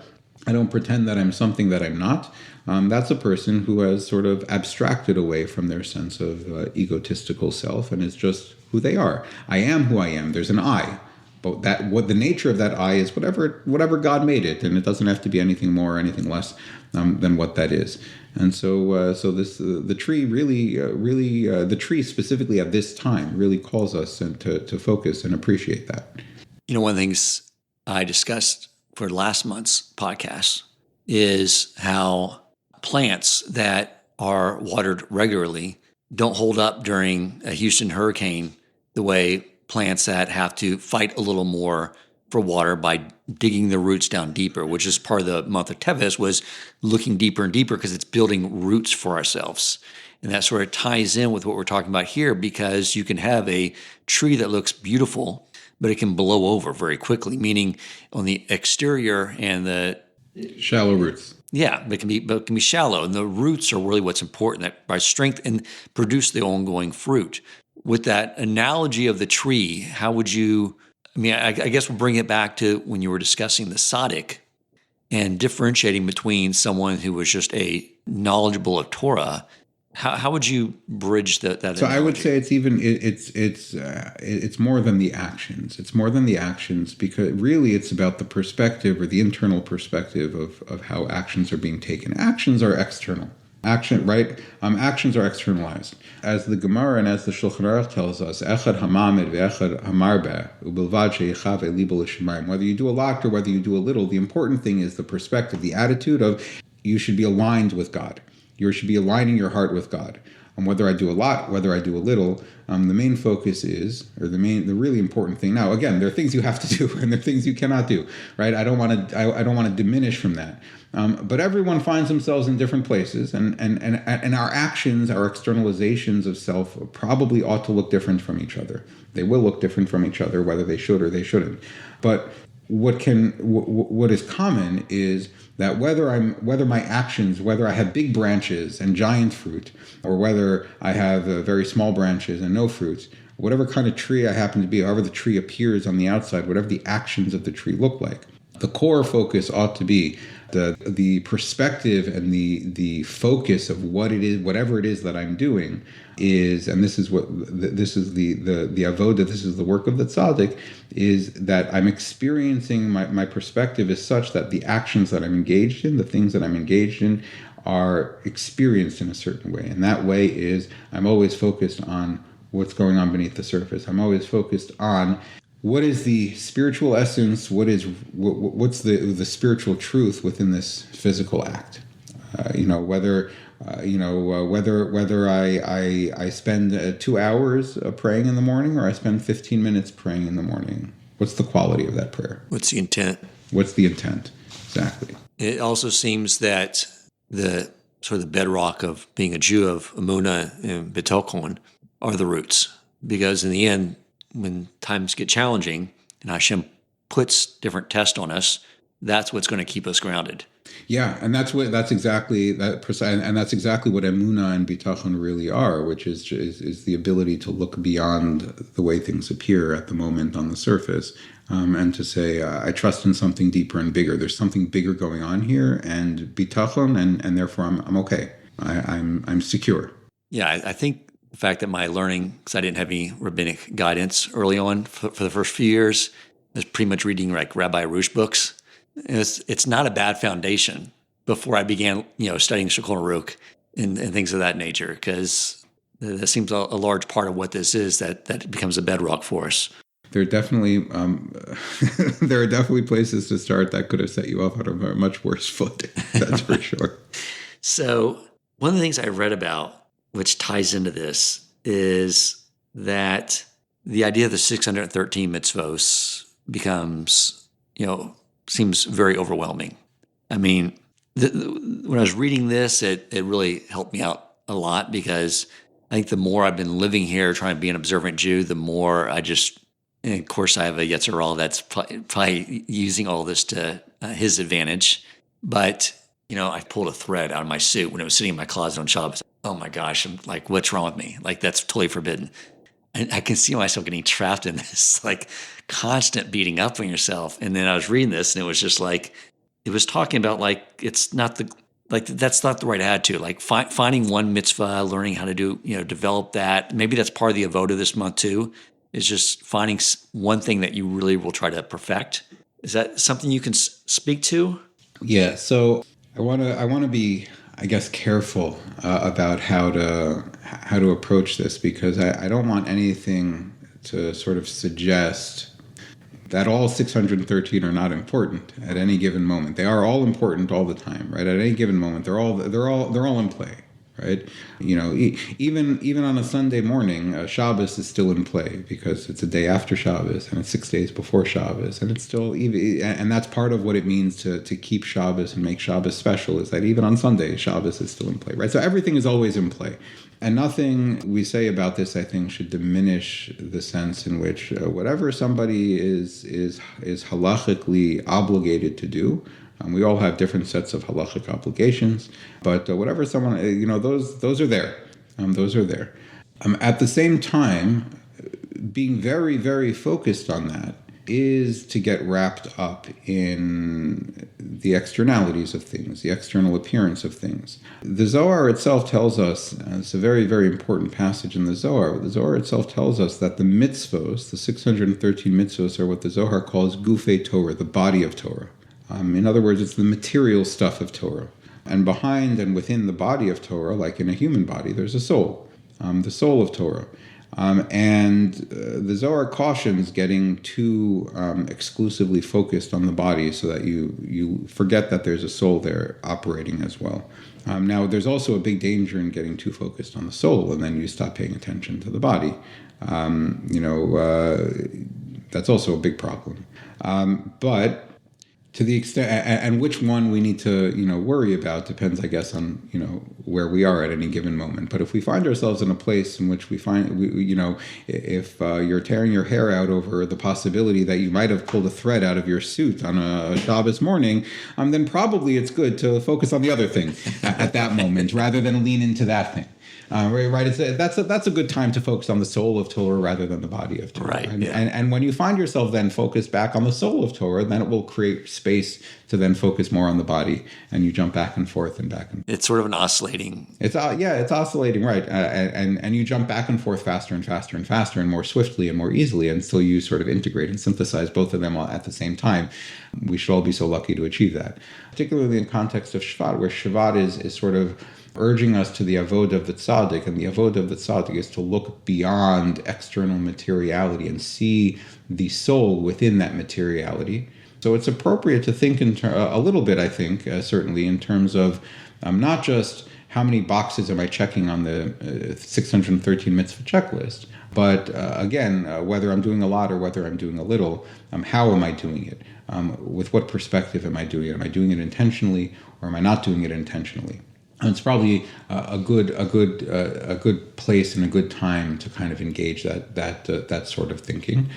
I don't pretend that I'm something that I'm not. That's a person who has sort of abstracted away from their sense of egotistical self, and is just who they are. I am who I am. There's an I. But what the nature of that I is whatever God made it, and it doesn't have to be anything more or anything less than what that is. And so the tree really the tree specifically at this time really calls us to focus and appreciate that. One of the things I discussed for last month's podcast is how plants that are watered regularly don't hold up during a Houston hurricane the way plants that have to fight a little more for water by digging the roots down deeper, which is part of the month of Teves, was looking deeper and deeper because it's building roots for ourselves. And that sort of ties in with what we're talking about here, because you can have a tree that looks beautiful, but it can blow over very quickly, meaning on the exterior and the shallow roots. Yeah, but it can be shallow. And the roots are really what's important, that by strength and produce the ongoing fruit. With that analogy of the tree, how would you, I guess we'll bring it back to when you were discussing the zodiac and differentiating between someone who was just a knowledgeable of Torah. How would you bridge that So analogy? I would say it's more than the actions. It's more than the actions, because really it's about the perspective or the internal perspective of how actions are being taken. Actions are external. Actions are externalized. As the Gemara and as the Shulchan Aruch tells us, Echad hamamed ve'echad hamarbeh ubilvad sheyichav libo l'shemayim. Whether you do a lot or whether you do a little, the important thing is the perspective, the attitude of you should be aligned with God. You should be aligning your heart with God. And whether I do a lot, whether I do a little, the main focus is, or the really important thing. Now, again, there are things you have to do and there are things you cannot do, right? I don't want to diminish from that. But everyone finds themselves in different places, and our actions, our externalizations of self probably ought to look different from each other. They will look different from each other, whether they should or they shouldn't. But what is common is that whether my actions, whether I have big branches and giant fruit, or whether I have very small branches and no fruit, whatever kind of tree I happen to be, however the tree appears on the outside, whatever the actions of the tree look like, the core focus ought to be the perspective and the focus of what it is, whatever it is that I'm doing is, and this is the avoda, this is the work of the tzaddik, is that I'm experiencing, my perspective is such that the actions that I'm engaged in, the things that I'm engaged in, are experienced in a certain way. And that way is, I'm always focused on what's going on beneath the surface. I'm always focused on what is the spiritual essence, what's the spiritual truth within this physical act. Whether I spend 2 hours praying in the morning or I spend 15 minutes praying in the morning. What's the quality of that prayer? What's the intent? What's the intent? Exactly. It also seems that the sort of the bedrock of being a Jew, of emunah and bitachon, are the roots. Because in the end, when times get challenging and Hashem puts different tests on us, that's what's going to keep us grounded. Yeah, and that's exactly what emunah and bitachon really are, which is the ability to look beyond the way things appear at the moment on the surface, and to say, I trust in something deeper and bigger. There's something bigger going on here, and bitachon, and therefore I'm okay. I'm secure. Yeah, I think the fact that my learning, because I didn't have any rabbinic guidance early on for the first few years, I was pretty much reading like Rabbi Roosh books. It's not a bad foundation before I began, studying Shulchan Aruch and things of that nature, because that seems a large part of what this is that becomes a bedrock for us. There are definitely places to start that could have set you off on a much worse foot. That's for sure. So one of the things I read about, which ties into this, is that the idea of the 613 mitzvos becomes, seems very overwhelming. I mean, when I was reading this, it really helped me out a lot, because I think the more I've been living here trying to be an observant Jew, the more and of course I have a Yetzer Hara that's probably using all this to his advantage. But, I pulled a thread out of my suit when it was sitting in my closet on Shabbos. Oh my gosh, I'm like, what's wrong with me? Like, that's totally forbidden. And I can see myself getting trapped in this, like, constant beating up on yourself. And then I was reading this, and it was just like, it was talking about, like, that's not the right attitude. Like, finding one mitzvah, learning how to do, develop that. Maybe that's part of the avoda this month too, is just finding one thing that you really will try to perfect. Is that something you can speak to? Yeah. So I want to be, I guess, careful about how to approach this, because I don't want anything to sort of suggest that all 613 are not important at any given moment. They are all important all the time, right? At any given moment, they're all in play, right? Even on a Sunday morning, Shabbos is still in play, because it's a day after Shabbos and it's 6 days before Shabbos, and it's still and that's part of what it means to keep Shabbos and make Shabbos special, is that even on Sunday, Shabbos is still in play, right? So everything is always in play. And nothing we say about this, I think, should diminish the sense in which whatever somebody is halachically obligated to do. We all have different sets of halachic obligations, but whatever someone, those are there. Those are there. At the same time, being very, very focused on that is to get wrapped up in the externalities of things, the external appearance of things. The Zohar itself tells us, it's a very, very important passage in the Zohar itself tells us that the mitzvos, the 613 mitzvos, are what the Zohar calls gufei Torah, the body of Torah. In other words, it's the material stuff of Torah. And behind and within the body of Torah, like in a human body, there's a soul, the soul of Torah. And the Zohar cautions getting too exclusively focused on the body, so that you forget that there's a soul there operating as well. Now, there's also a big danger in getting too focused on the soul, and then you stop paying attention to the body. That's also a big problem. But to the extent, and which one we need to, worry about depends, I guess, on, where we are at any given moment. But if we find ourselves in a place in which if you're tearing your hair out over the possibility that you might have pulled a thread out of your suit on a Shabbos morning, then probably it's good to focus on the other thing at that moment, rather than lean into that thing. Right. That's a good time to focus on the soul of Torah rather than the body of Torah. Right. And when you find yourself then focused back on the soul of Torah, then it will create space to then focus more on the body, and you jump back and forth and back and forth. It's sort of an oscillating. It's oscillating, right? And you jump back and forth faster and faster and faster and more swiftly and more easily until you sort of integrate and synthesize both of them all at the same time. We should all be so lucky to achieve that, particularly in the context of Shevat, where Shevat is sort of urging us to the avoda of the tzaddik, and the avoda of the tzaddik is to look beyond external materiality and see the soul within that materiality. So it's appropriate to think a little bit, I think, certainly in terms of not just how many boxes am I checking on the 613 mitzvah checklist, but again, whether I'm doing a lot or whether I'm doing a little, how am I doing it? With what perspective am I doing it? Am I doing it intentionally, or am I not doing it intentionally? And it's probably a good place and a good time to kind of engage that sort of thinking.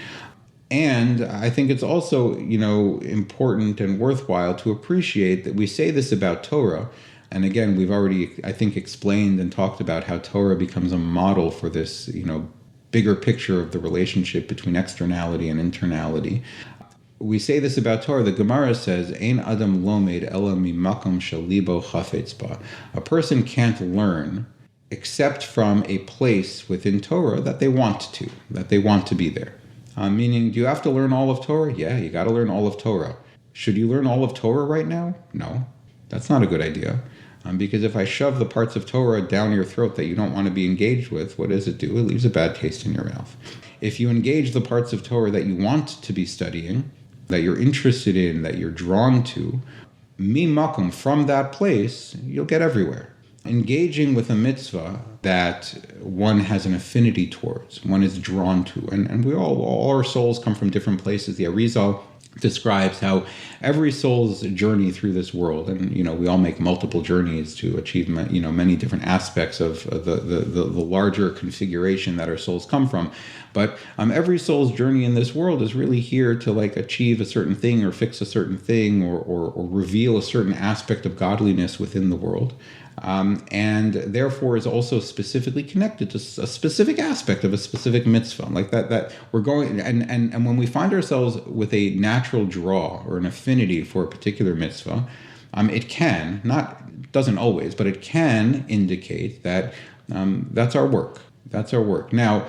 And I think it's also, important and worthwhile to appreciate that we say this about Torah. And again, we've already, I think, explained and talked about how Torah becomes a model for this, bigger picture of the relationship between externality and internality. We say this about Torah. The Gemara says, "Ein adam lomed ela mimakom shalibo chafetz ba." A person can't learn except from a place within Torah that they want to be there. Meaning, do you have to learn all of Torah? Yeah, you got to learn all of Torah. Should you learn all of Torah right now? No, that's not a good idea. Because if I shove the parts of Torah down your throat that you don't want to be engaged with, what does it do? It leaves a bad taste in your mouth. If you engage the parts of Torah that you want to be studying, that you're interested in, that you're drawn to, mimakum, from that place, you'll get everywhere. Engaging with a mitzvah that one has an affinity towards, one is drawn to, and we all our souls come from different places. The Arizal describes how every soul's journey through this world, and we all make multiple journeys to achieve many different aspects of the larger configuration that our souls come from. But every soul's journey in this world is really here to achieve a certain thing or fix a certain thing or reveal a certain aspect of godliness within the world. And therefore is also specifically connected to a specific aspect of a specific mitzvah, like that we're going, and when we find ourselves with a natural draw or an affinity for a particular mitzvah, it can, doesn't always, but it can indicate that that's our work. That's our work. Now,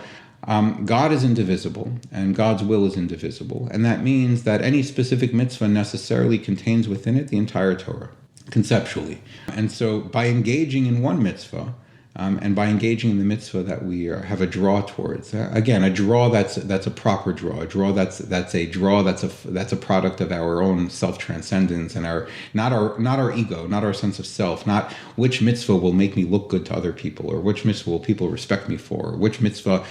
God is indivisible, and God's will is indivisible, and that means that any specific mitzvah necessarily contains within it the entire Torah, conceptually. And so by engaging in one mitzvah, and by engaging in the mitzvah that we have a draw towards, again, a draw that's a proper draw, a draw that's a product of our own self-transcendence and not our ego, not our sense of self, not which mitzvah will make me look good to other people, or which mitzvah will people respect me for, or which mitzvah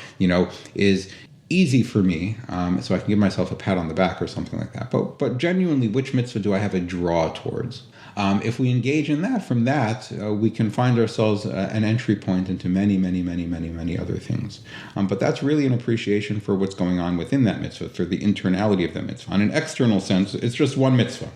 is easy for me, so I can give myself a pat on the back or something like that. But genuinely, which mitzvah do I have a draw towards? If we engage in that, from that, we can find ourselves an entry point into many, many, many, many, many other things. But that's really an appreciation for what's going on within that mitzvah, for the internality of that mitzvah. On an external sense, it's just one mitzvah.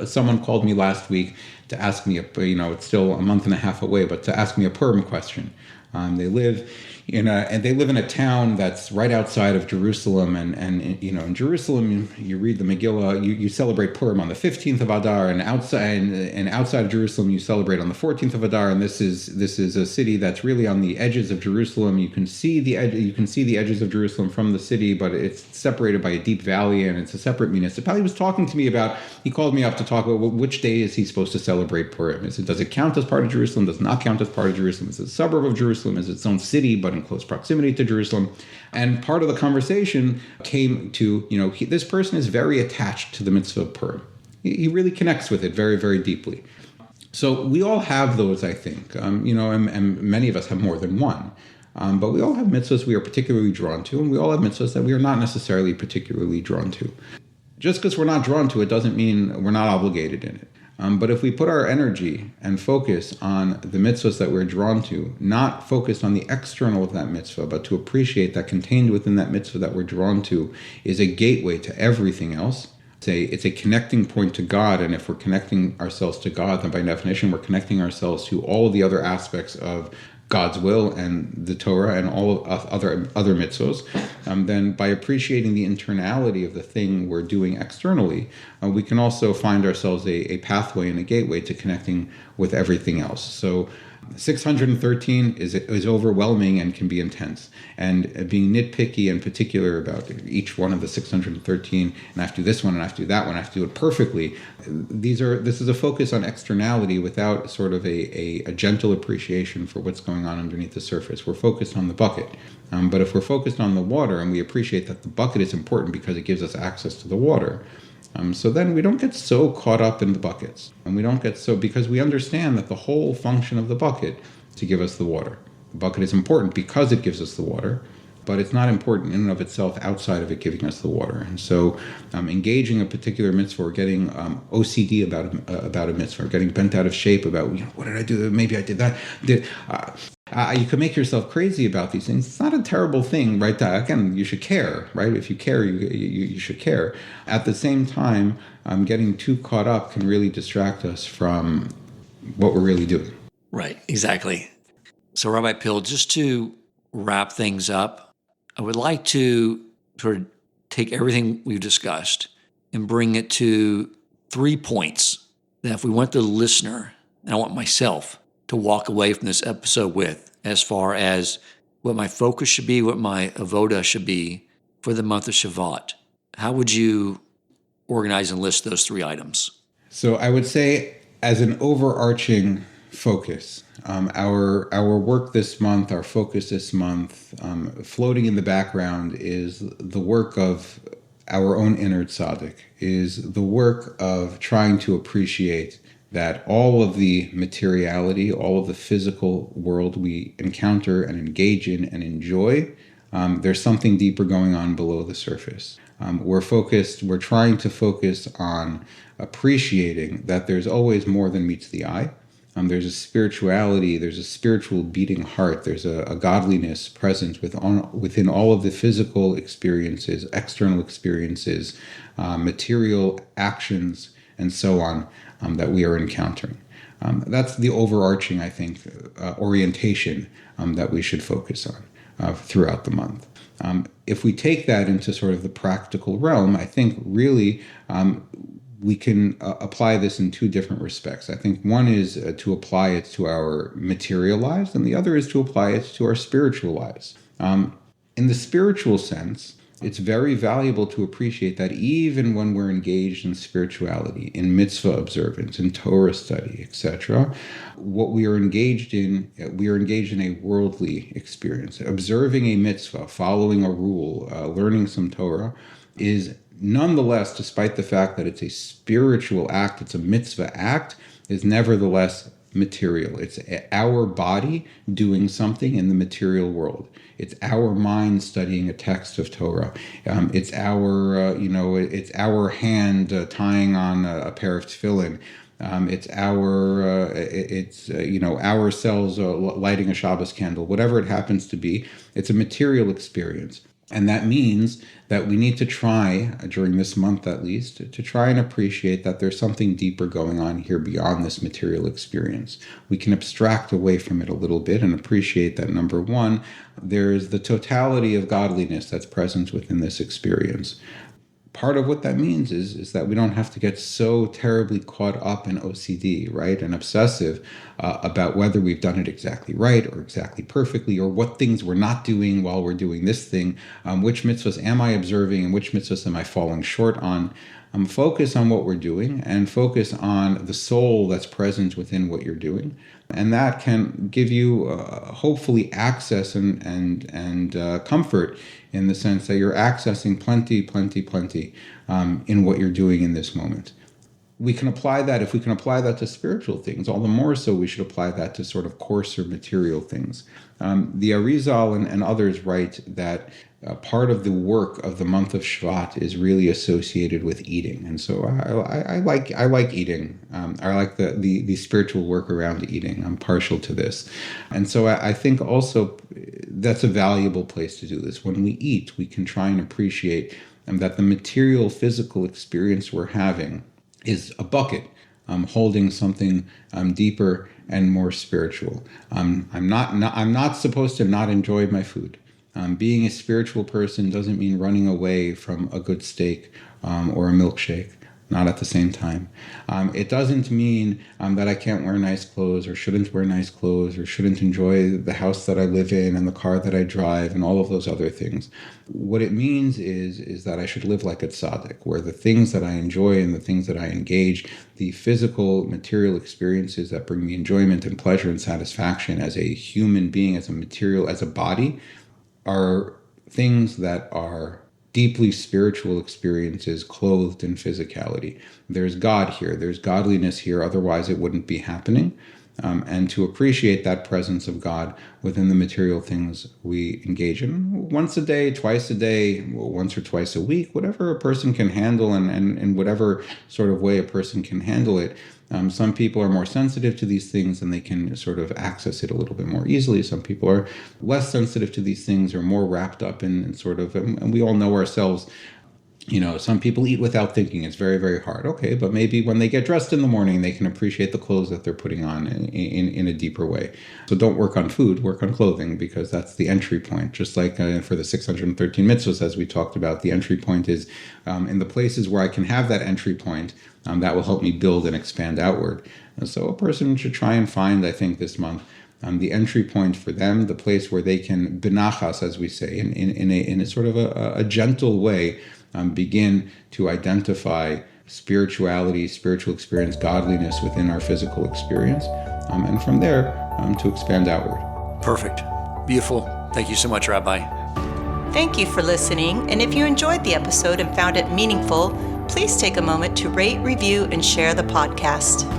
Someone called me last week to ask me, it's still a month and a half away, but to ask me a Purim question. They live in a town that's right outside of Jerusalem, and in Jerusalem you read the Megillah, you celebrate Purim on the 15th of Adar, and outside of Jerusalem you celebrate on the 14th of Adar, and this is a city that's really on the edges of Jerusalem. You can see the edges of Jerusalem from the city, but it's separated by a deep valley, and it's a separate municipality. He called me up to talk about which day is he supposed to celebrate Purim. Does it count as part of Jerusalem? Does it not count as part of Jerusalem? Is it a suburb of Jerusalem? Is it its own city, but in close proximity to Jerusalem? And part of the conversation came to, this person is very attached to the mitzvah of Purim. He really connects with it very, very deeply. So we all have those, I think, and many of us have more than one. But we all have mitzvahs we are particularly drawn to, and we all have mitzvahs that we are not necessarily particularly drawn to. Just because we're not drawn to it doesn't mean we're not obligated in it. But if we put our energy and focus on the mitzvahs that we're drawn to, not focused on the external of that mitzvah, but to appreciate that contained within that mitzvah that we're drawn to is a gateway to everything else. It's a connecting point to God, and if we're connecting ourselves to God, then by definition we're connecting ourselves to all of the other aspects of God's will and the Torah and all of other mitzvos. Then by appreciating the internality of the thing we're doing externally, we can also find ourselves a pathway and a gateway to connecting with everything else. So 613 is overwhelming and can be intense. And being nitpicky and particular about each one of the 613, and I have to do this one, and I have to do that one, I have to do it perfectly. This is a focus on externality without sort of a gentle appreciation for what's going on underneath the surface. We're focused on the bucket. But if we're focused on the water and we appreciate that the bucket is important because it gives us access to the water, so then we don't get so caught up in the buckets. And we don't get so, because we understand that the whole function of the bucket is to give us the water. The bucket is important because it gives us the water, but it's not important in and of itself outside of it giving us the water. And so engaging a particular mitzvah or getting OCD about a mitzvah, or getting bent out of shape about, what did I do? Maybe I did that. You can make yourself crazy about these things. It's not a terrible thing, right? Again, you should care, right? If you care, you should care. At the same time, getting too caught up can really distract us from what we're really doing. Right, exactly. So, Rabbi Pill, just to wrap things up, I would like to sort of take everything we've discussed and bring it to 3 points that if we want the listener, and I want myself to walk away from this episode with, as far as what my focus should be, what my avoda should be for the month of Shevat, how would you organize and list those 3 items? So I would say, as an overarching focus, our work this month, our focus this month, floating in the background is the work of our own inner tzaddik, is the work of trying to appreciate that all of the materiality, all of the physical world we encounter and engage in and enjoy, there's something deeper going on below the surface. We're trying to focus on appreciating that there's always more than meets the eye. There's a spirituality, there's a spiritual beating heart, there's a godliness present within all of the physical experiences, external experiences, material actions, and so on, that we are encountering. That's the overarching, I think, orientation that we should focus on throughout the month. If we take that into sort of the practical realm, I think really we can apply this in 2 different respects. I think one is to apply it to our material lives, and the other is to apply it to our spiritual lives. In the spiritual sense, it's very valuable to appreciate that even when we're engaged in spirituality, in mitzvah observance, in Torah study, etc., what we are engaged in a worldly experience. Observing a mitzvah, following a rule, learning some Torah is nonetheless, despite the fact that it's a spiritual act, it's a mitzvah act, is nevertheless material. It's our body doing something in the material world. It's our mind studying a text of Torah. It's our hand tying on a pair of tefillin. Our cells lighting a Shabbos candle. Whatever it happens to be, it's a material experience. And that means that we need to try, during this month at least, to try and appreciate that there's something deeper going on here beyond this material experience. We can abstract away from it a little bit and appreciate that, number one, there's the totality of godliness that's present within this experience. Part of what that means is that we don't have to get so terribly caught up in OCD, right, and obsessive about whether we've done it exactly right or exactly perfectly, or what things we're not doing while we're doing this thing. Which mitzvahs am I observing and which mitzvahs am I falling short on? Focus on what we're doing and focus on the soul that's present within what you're doing. And that can give you hopefully access and comfort in the sense that you're accessing plenty in what you're doing in this moment. We can apply that, if we can apply that to spiritual things, all the more so we should apply that to sort of coarser material things. The Arizal and others write that part of the work of the month of Shevat is really associated with eating, and so I like eating. I like the spiritual work around eating. I'm partial to this, and so I think also that's a valuable place to do this. When we eat, we can try and appreciate that the material, physical experience we're having is a bucket holding something deeper and more spiritual. I'm not supposed to not enjoy my food. Being a spiritual person doesn't mean running away from a good steak or a milkshake. Not at the same time. It doesn't mean that I can't wear nice clothes or shouldn't wear nice clothes or shouldn't enjoy the house that I live in and the car that I drive and all of those other things. What it means is that I should live like a tzaddik, where the things that I enjoy and the things that I engage, the physical, material experiences that bring me enjoyment and pleasure and satisfaction as a human being, as a material, as a body, are things that are deeply spiritual experiences clothed in physicality. There's God here. There's godliness here. Otherwise, it wouldn't be happening. and to appreciate that presence of God within the material things we engage in once a day, twice a day, once or twice a week, whatever a person can handle, and whatever sort of way a person can handle it. Some people are more sensitive to these things and they can sort of access it a little bit more easily. Some people are less sensitive to these things or more wrapped up in sort of, and we all know ourselves. Some people eat without thinking. It's very, very hard. Okay, but maybe when they get dressed in the morning, they can appreciate the clothes that they're putting on in a deeper way. So don't work on food, work on clothing, because that's the entry point. Just like for the 613 mitzvot, as we talked about, the entry point is in the places where I can have that entry point, that will help me build and expand outward. And so a person should try and find, I think, this month, the entry point for them, the place where they can benachas, as we say, in a sort of a gentle way, begin to identify spirituality, spiritual experience, godliness within our physical experience, and from there to expand outward. Perfect. Beautiful. Thank you so much, Rabbi. Thank you for listening, and if you enjoyed the episode and found it meaningful, please take a moment to rate, review, and share the podcast.